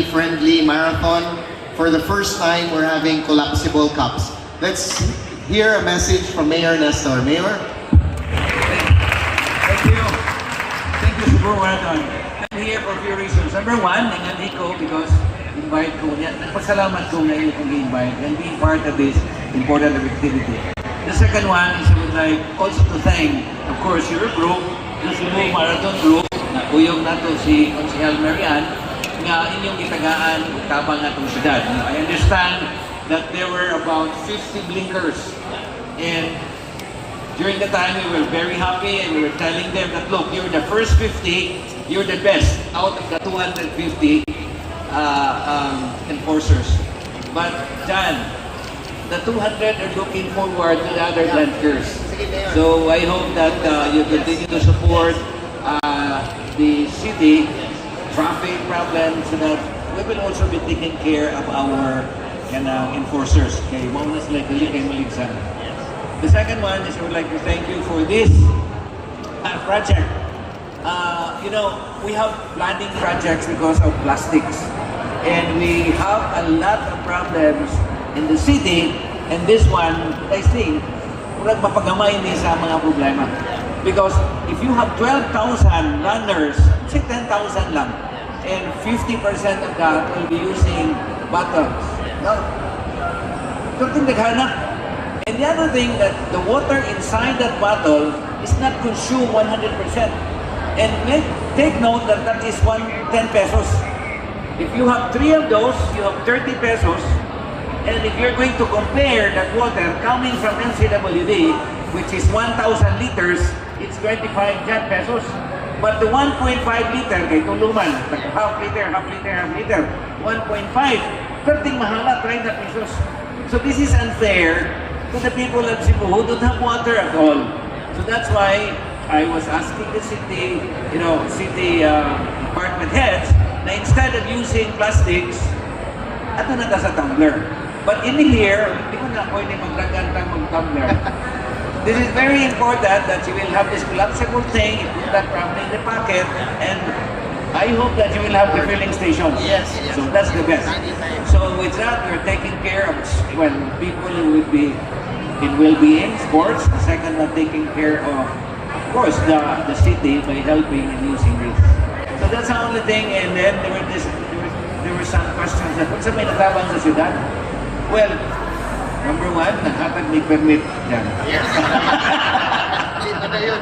family-friendly marathon. For the first time, we're having collapsible cups. Let's hear a message from Mayor Nestor. Mayor? Thank you. Thank you, Cebu Marathon. I'm here for a few reasons. Number one, nangyari ko because invite ko niya. Nagpasalamat ko na iyo kong invite and being part of this important activity. The second one is I would like also to thank, of course, your group, the Cebu Marathon Group, na uyong nato si Consihal Marian, nga inyong itagaan tabang atong syudad. I understand that there were about 50 blinkers, and during the time we were very happy and we were telling them that look, you're the first 50, you're the best out of the 250 enforcers. But John, the 200 are looking forward to the other blinkers. So I hope that you continue to support the city traffic problems so that we will also be taking care of our enforcers. Okay, bonus like the Maligsan. The second one is I would like to thank you for this project. You know, we have planning projects because of plastics, and we have a lot of problems in the city. And this one, I think, murag mapagamay ni sa mga problema. Because if you have 12,000 runners, say 10,000 lang, and 50% of that will be using bottles. No? Something naghana. And the other thing that the water inside that bottle is not consumed 100%. And take note that that is 10 pesos. If you have 3 of those, you have 30 pesos. And if you're going to compare that water coming from MCWD, which is 1,000 liters, it's 25 pesos. But the 1.5 liter, kay tuluman, half liter, 1.5, perting mahala, 30 pesos. So this is unfair to the people of Cebu who don't have water at all. So that's why I was asking the city, city department heads, na instead of using plastics, ato na ta sa tumbler. But in here, hindi ko na pwede magdagantang mag-tumbler. This is very important that you will have this collapsible thing, you put that probably in the pocket, and I hope that you will have the filling station. Yes. So that's the best. So with that, we're taking care of, well, people who will be in well-being, sports. The second one, taking care of course, the city by helping and using this. So that's the only thing, and then there were some questions that, kung sa may natabang sa siyudad? Well, number one, naghatag may permit yan. Yes. Sino na yun?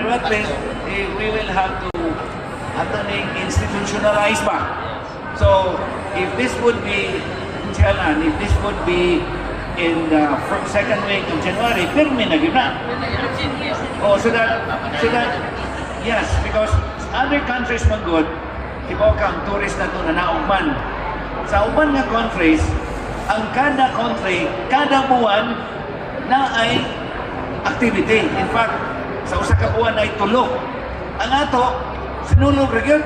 But then, we will have to institutionalize ba? So, if this would be in the second week of January, pirmi na yun na. Oh, so that, yes, because other countries man good, iba kang tourist na ito na naugman. Sa uban nga countries, ang kada country, kada buwan na ay activity. In fact, sa usa ka buwan ay tulog. Ang ato, sinulog rin yun.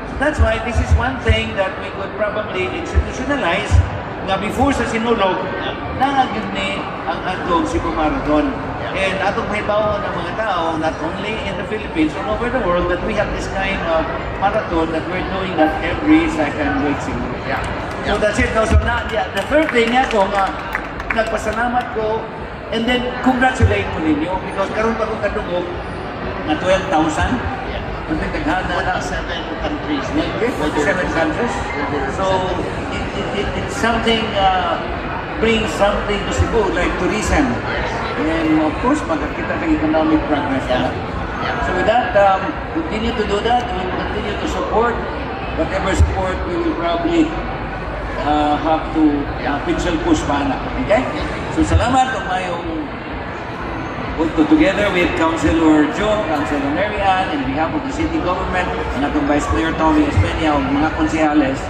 So that's why this is one thing that we could probably institutionalize nga before sa sinulog, nangagid ni ang atong Cebu Marathon. And atong mahibaw ng mga tao, not only in the Philippines, all over the world, that we have this kind of marathon that we're doing that every second week siguro. Yeah. So that's it. No? So the third thing ako nga, nagpasalamat ko, and then congratulate ko ninyo because karon pa kong kadungog na 12,000. Kunting taghana na 27 countries. 27 countries. So it's something, brings something to Cebu, like tourism. And of course, magkakita ng economic progress. Yeah. So with that, continue to do that. We will continue to support. Whatever support, we will probably have to pixel push pa na. Okay? So salamat kung mayong together with Councilor Joe, Councilor Mary Ann, and on behalf of the city government, and atong Vice Mayor Tommy Espenia, o mga konsehales,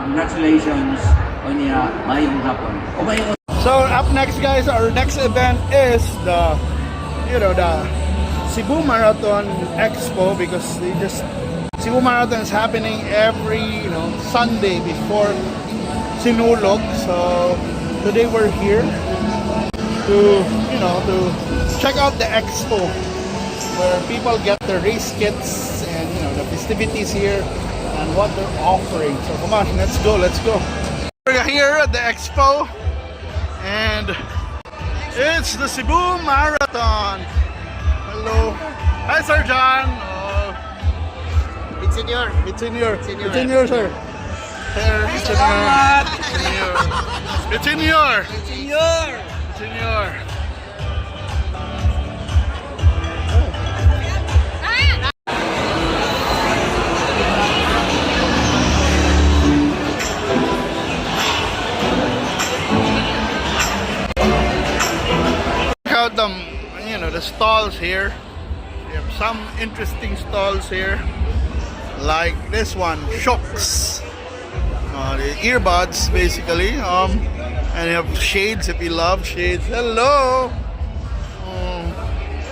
congratulations on niya mayong hapon. O mayong... So up next, guys, our next event is the Cebu Marathon Expo, because Cebu Marathon is happening every Sunday before Sinulog. So today we're here to check out the expo where people get their race kits and the festivities here and what they're offering. So come on, let's go, let's go. We're here at the expo, and it's the Cebu Marathon. Hello. Hi, Sir John. It's in your. It's in your, in it's in your, sir. Here, it's in your. It's in your. It's in your. It's in your. Check out the stalls here. We have some interesting stalls here, like this one, Shocks. The earbuds basically. And you have shades if you love shades. Hello.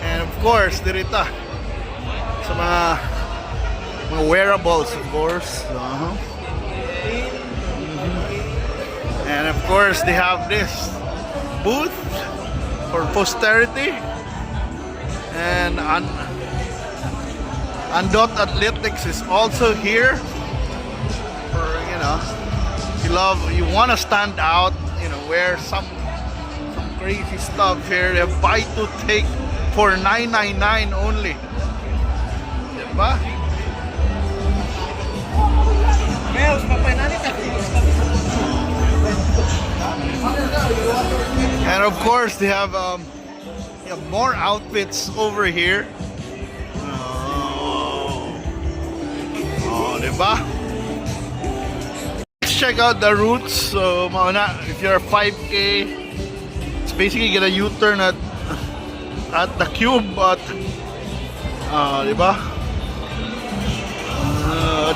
And of course, dirita sa mga wearables, of course. And of course, they have this booth for posterity. And Andot Athletics is also here for, you want to stand out, wear some crazy stuff here. They have buy two take for $9.99 only. Diba? And of course, they have more outfits over here. Diba? Let's check out the routes. So, if you're 5K, it's basically get a U-turn at the Cube, but diba?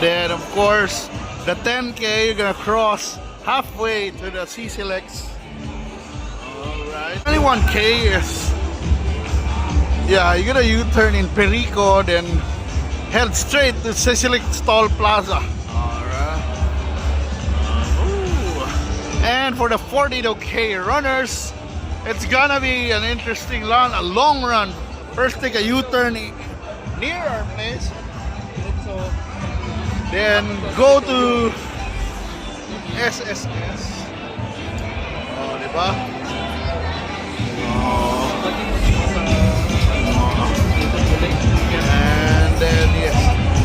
Then of course, the 10K, you're gonna cross halfway to the CCLX. Alright. 21K is, you're gonna U-turn in Perico, then head straight to CCLX Toll Plaza. Alright. And for the 42K runners, it's gonna be an interesting run, a long run. First take a U-turn near our place. Then go to SSS. Diba? And then, yes.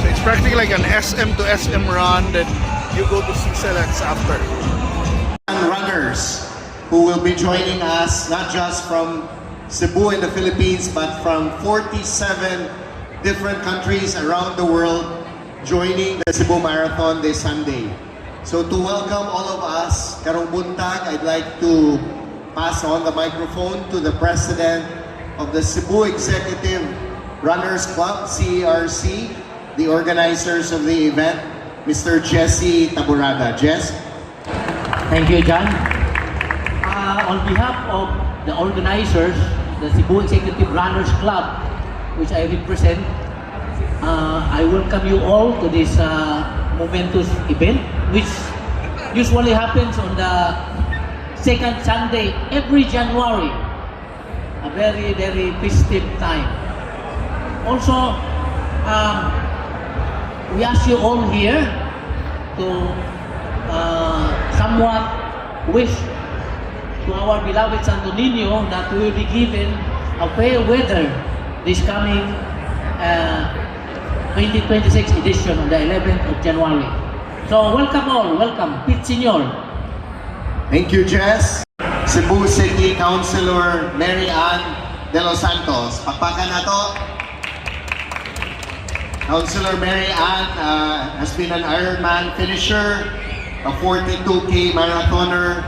So it's practically like an SM to SM run. Then you go to CCLX after. Runners who will be joining us not just from Cebu in the Philippines, but from 47 different countries around the world joining the Cebu Marathon this Sunday. So to welcome all of us, karong buntag, I'd like to pass on the microphone to the President of the Cebu Executive Runners Club, CERC, the organizers of the event, Mr. Jesse Taburada. Jess? Thank you, John. On behalf of the organizers, the Cebu Executive Runners Club, which I represent, I welcome you all to this momentous event, which usually happens on the second Sunday every January. A very, very festive time. Also, we ask you all here to somewhat wish to our beloved Santo Niño that we will be given a fair weather this coming 2026 edition on the 11th of January. So welcome all, welcome, Pete Senior. Thank you, Jess. Cebu City Councilor Mary Ann De Los Santos. Pakpakan na to. Councilor Mary Ann has been an Ironman finisher, a 42K marathoner,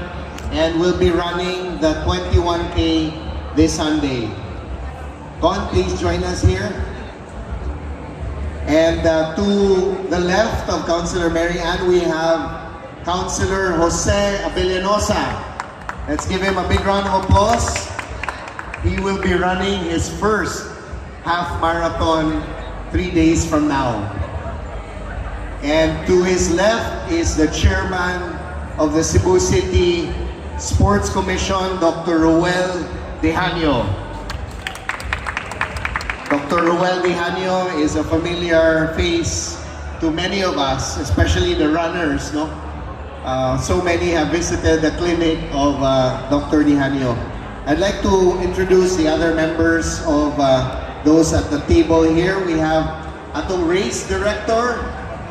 and will be running the 21K this Sunday. Con, please join us here. And to the left of Councilor Mary Ann, we have Councilor Jose Abellanosa. Let's give him a big round of applause. He will be running his first half marathon 3 days from now. And to his left is the chairman of the Cebu City Sports Commission, Dr. Ruel Dejanio. Dr. Ruel Dejanio is a familiar face to many of us, especially the runners, no? So many have visited the clinic of Dr. Dihanio. I'd like to introduce the other members of those at the table here. We have atong race director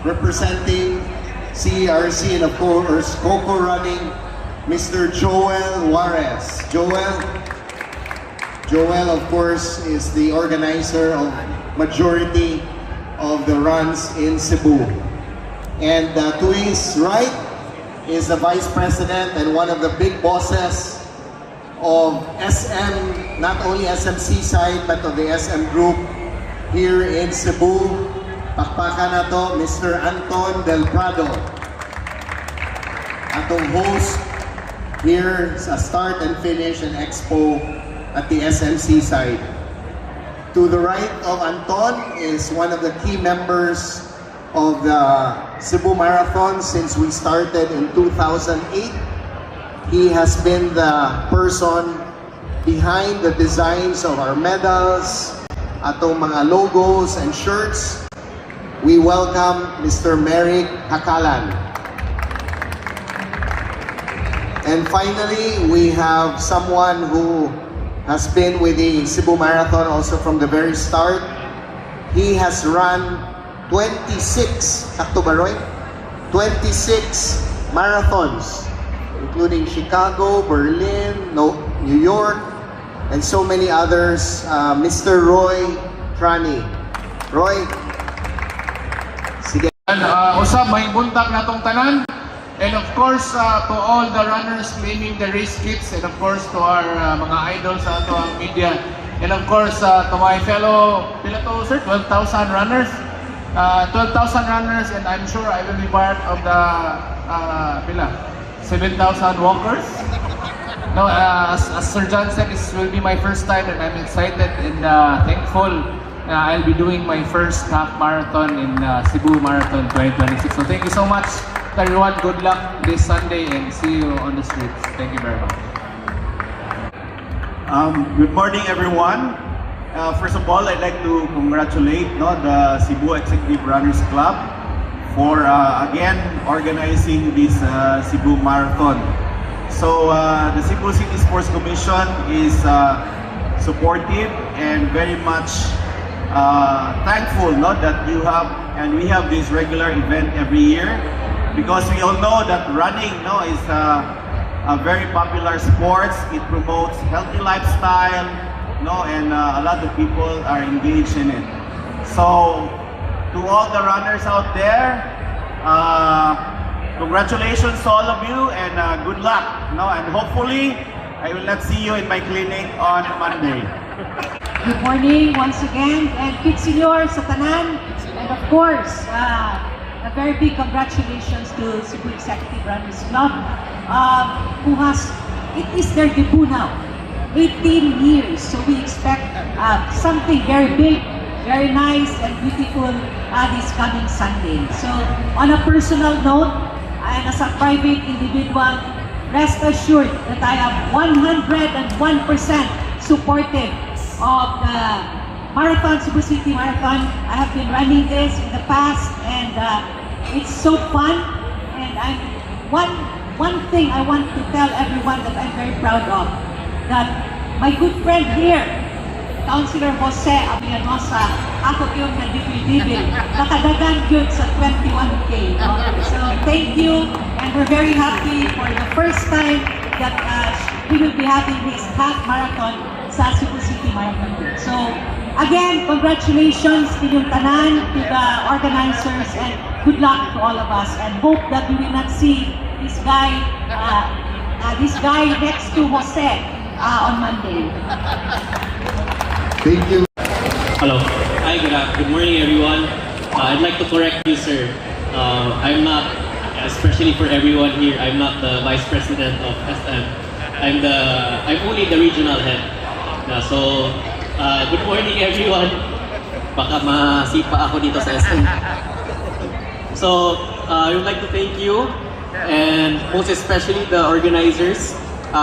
representing CRC and of course Coco Running, Mr. Joel Juarez. Joel, of course, is the organizer of majority of the runs in Cebu. And to his right is the Vice President and one of the big bosses of SM, not only SMC side, but of the SM group here in Cebu. Pakpakan na to, Mr. Anton Del Prado. Atong host here sa start and finish and expo at the SMC side. To the right of Anton is one of the key members of the Cebu Marathon since we started in 2008. He has been the person behind the designs of our medals, atong mga logos and shirts. We welcome Mr. Merrick Hakalan. And finally, we have someone who has been with the Cebu Marathon also from the very start. He has run 26, sakto ba Roy? 26 marathons, including Chicago, Berlin, New York, and so many others. Mr. Roy Trani. Roy, sige. Usab may buntag natong tanan. And of course, to all the runners claiming the race kits, and of course to our mga idols sa ato ang media, and of course to my fellow, pila to sir, 12,000 runners, 12,000 runners, and I'm sure I will be part of the 7,000 walkers. No, as Sir John said, this will be my first time, and I'm excited and thankful. I'll be doing my first half marathon in Cebu Marathon 2026. So thank you so much. Everyone, good luck this Sunday and see you on the streets. Thank you very much. Good morning, everyone. First of all, I'd like to congratulate the Cebu Executive Runners Club for again organizing this Cebu Marathon. So the Cebu City Sports Commission is supportive and very much thankful that you have and we have this regular event every year. Because we all know that running is a very popular sport. It promotes healthy lifestyle, and a lot of people are engaged in it. So, to all the runners out there, congratulations to all of you and good luck. And hopefully, I will not see you in my clinic on Monday. Good morning once again, and Kid Senior sa tanan, and of course, a very big congratulations to Cebu Executive Runners Club, who it is their debut now, 18 years. So we expect something very big, very nice and beautiful this coming Sunday. So on a personal note, and as a private individual, rest assured that I am 101% supportive of the Marathon, Cebu City Marathon. I have been running this in the past, and it's so fun. And one thing I want to tell everyone that I'm very proud of, that my good friend here, Councilor Jose Avianosa, ako yung nagdibil-dibil, nakadagan yun sa 21K. So thank you, and we're very happy for the first time that we will be having this half marathon sa Cebu City Marathon. So again, congratulations to yung tanan, to the organizers, and good luck to all of us, and hope that we will not see this guy next to Jose on Monday. Thank you. Hello. Hi, good morning, everyone. I'd like to correct you, sir. I'm not, especially for everyone here, I'm not the Vice President of SM. I'm only the regional head. Good morning, everyone. Baka masipa ako dito sa SM. So, I would like to thank you, and most especially the organizers,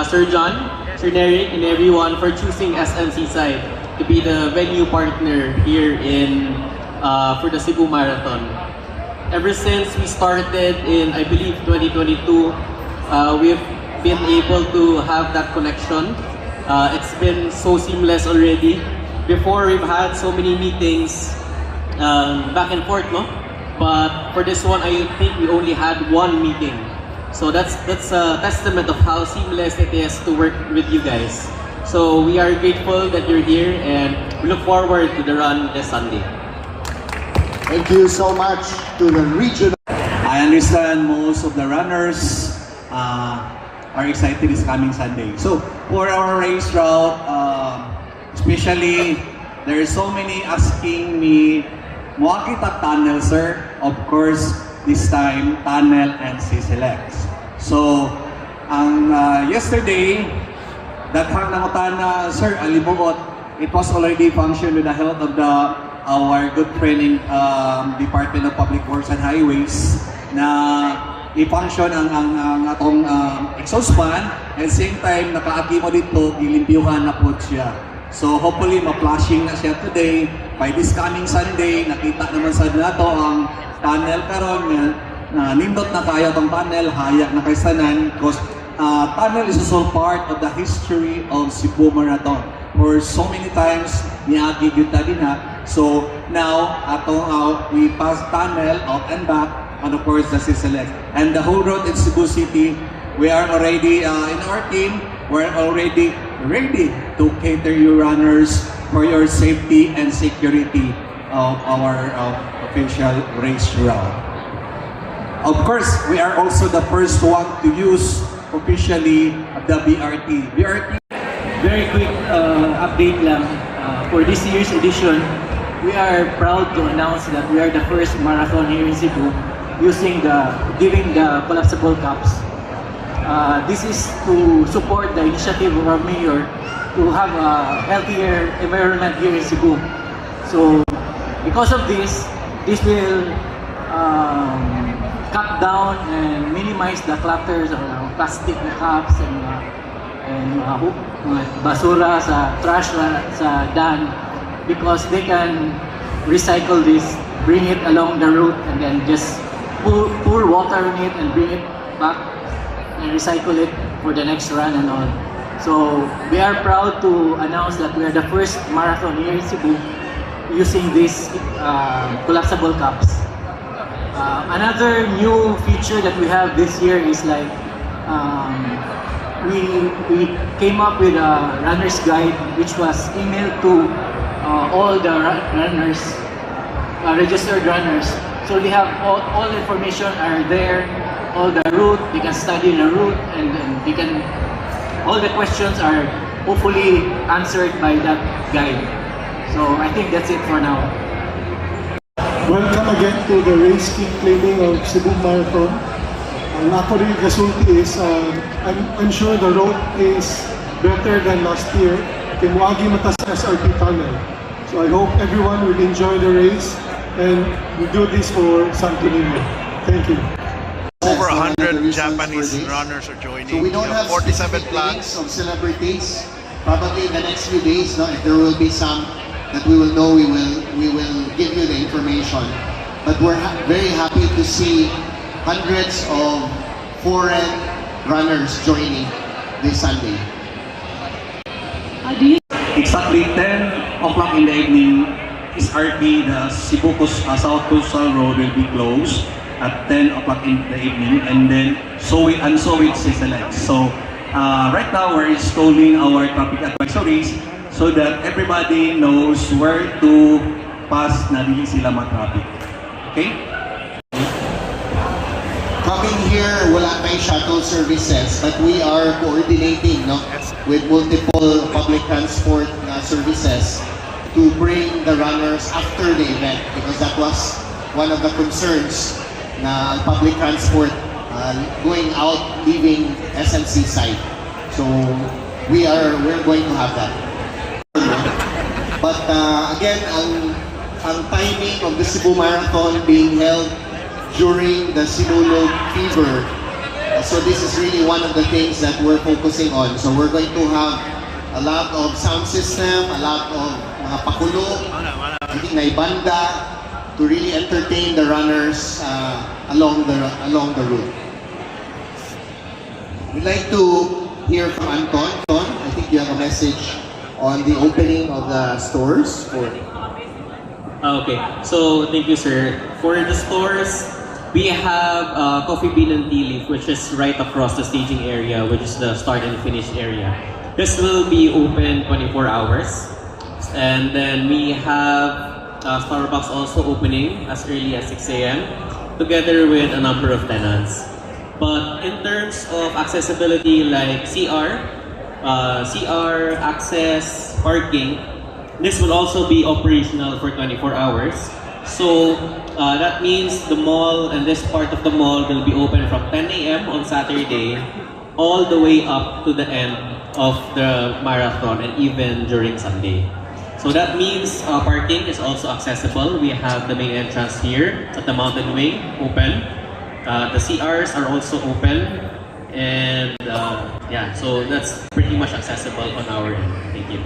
Sir John, Sir Neric, and everyone for choosing SMC side to be the venue partner here for the Cebu Marathon. ever since we started in, I believe, 2022, we've been able to have that connection. It's been so seamless already. Before, we've had so many meetings back and forth, no? But for this one, I think we only had one meeting. So that's a testament of how seamless it is to work with you guys. So we are grateful that you're here, and we look forward to the run this Sunday. Thank you so much to the regional. I understand most of the runners are excited this coming Sunday. So for our race route, especially there are so many asking me, "Mo kita tunnel, sir?" Of course, this time tunnel and CSLX. So ang yesterday, daghang nangutana, "Sir, alimuot." It was already functioned with the help of our good friend in Department of Public Works and Highways na i-function ang atong exhaust fan, and same time nakaagi mo dito gilimpyuhan na po siya. So hopefully ma-flashing na siya today. By this coming Sunday, nakita naman sa nato ang tunnel karon na nindot na kaya tong tunnel, hayak na kay sanan because tunnel is also part of the history of Cebu Marathon. For so many times niagi gyud ta din ha. So now we pass tunnel out and back, and of course the CSLX and the whole road in Cebu City. We are already in our team. We're already ready to cater you runners for your safety and security of our official race route. Of course, we are also the first one to use officially the BRT. Very quick update lang. For this year's edition, we are proud to announce that we are the first marathon here in Cebu giving the collapsible cups. This is to support the initiative of our mayor to have a healthier environment here in Cebu. So because of this will cut down and minimize the clutters of plastic na cups and basura sa trash sa dam, because they can recycle this, bring it along the route, and then just pour water in it and bring it back and recycle it for the next run and all. So we are proud to announce that we are the first marathon here in Cebu using these collapsible cups. Another new feature that we have this year is like we came up with a runner's guide which was emailed to all the runners, registered runners. So they have all the information are there, all the route, they can study the route, and they can, all the questions are hopefully answered by that guide. So I think that's it for now. Welcome again to the race kit claiming of Cebu Marathon. Ang ako rin kasulti is, I'm sure the road is better than last year. Kimuagi matas SRT tunnel. So I hope everyone will enjoy the race and we do this for Santo Niño. Thank you. Over 100 the reasons Japanese for this. runners are joining. So we don't have 47 specific flags. names of celebrities. Probably in the next few days, no, if there will be some that we will know, we will give you the information. But we're very happy to see hundreds of foreign runners joining this Sunday. Exactly 10 o'clock in the evening, SRT, the Cebu South Coastal Road will be closed at 10 o'clock in the evening, and then so it CSLX. So right now we're installing our traffic advisories so that everybody knows where to pass na dili sila ma-traffic. Okay? Coming here, wala tayong shuttle services, but we are coordinating, no, with multiple public transport services to bring the runners after the event, because that was one of the concerns na public transport going out, leaving SMC site. So we're going to have that. But again, ang timing of the Cebu Marathon being held during the Sinulog fever. So this is really one of the things that we're focusing on. So we're going to have a lot of sound system, a lot of mga pakulo, I think na ibanda, to really entertain the runners along the route. We'd like to hear from Anton. Anton, I think you have a message on the opening of the stores. Okay, so thank you, sir. For the stores, we have Coffee Bean and Tea Leaf, which is right across the staging area, which is the start and finish area. This will be open 24 hours. And then we have Starbucks also opening as early as 6 a.m. together with a number of tenants. But in terms of accessibility like CR access, parking, this will also be operational for 24 hours. So that means the mall and this part of the mall will be open from 10 a.m. on Saturday all the way up to the end of the marathon and even during Sunday. So that means parking is also accessible. We have the main entrance here at the Mountain Wing open. The CRs are also open. And yeah, so that's pretty much accessible on our end. Thank you.